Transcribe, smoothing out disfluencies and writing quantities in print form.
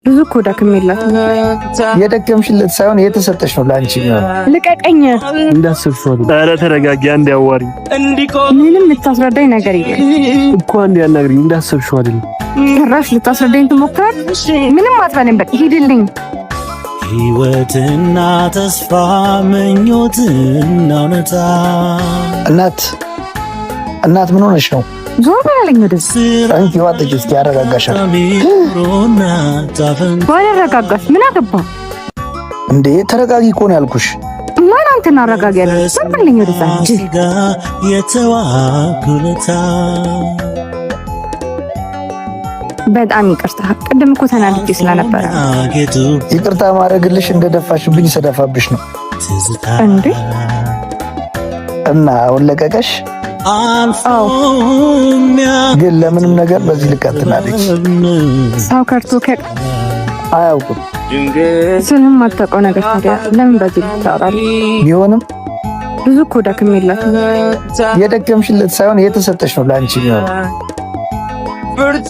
ብዙ እኮ ደክሜላት የደከምሽለት ሳይሆን የተሰጠሽ ነው ላንቺ ነው። ልቀቀኝ እንዳስብሽው። ኧረ ተረጋጊ፣ አንዴ አዋሪ። ምንም ልታስረዳኝ ነገር የለም እኮ አንዴ አናግሪኝ። እንዳስብሽው አይደለም። ጭራሽ ልታስረዳኝ ትሞክራለሽ? ምንም አትበለኝ፣ በቃ ሂድልኝ። ሕይወትና ተስፋ ምኞትና እውነታ። እናት ምን ሆነሽ ነው? ዞር በላለኝ ወደዚህ። አንቺ ዋጥቂ እስኪ ያረጋጋሻል። ባላረጋጋሽ ምን አገባ እንዴ? ተረጋጊ እኮ ነው ያልኩሽ። ማን አንተን አረጋጊ ያለ? ዞር በላለኝ ወደዚህ። በጣም ይቅርታ፣ ቅድም እኮ ተናድጄ ስለነበረ። ይቅርታ ማድረግልሽ እንደደፋሽብኝ ሰደፋብሽ ነው እንዴ? እና አሁን ለቀቀሽ? አዎ። ግን ለምንም ነገር በዚህ ልክ አትናደጂ። ሰው ከርቶ አያውቅም። ስለማታውቀው ነገር ታዲያ ለምን በዚህ ልክ ታወራለህ? ቢሆንም ብዙ እኮ ደክሜላት የደከምሽለት ሳይሆን የተሰጠሽ ነው ላንቺ ነው።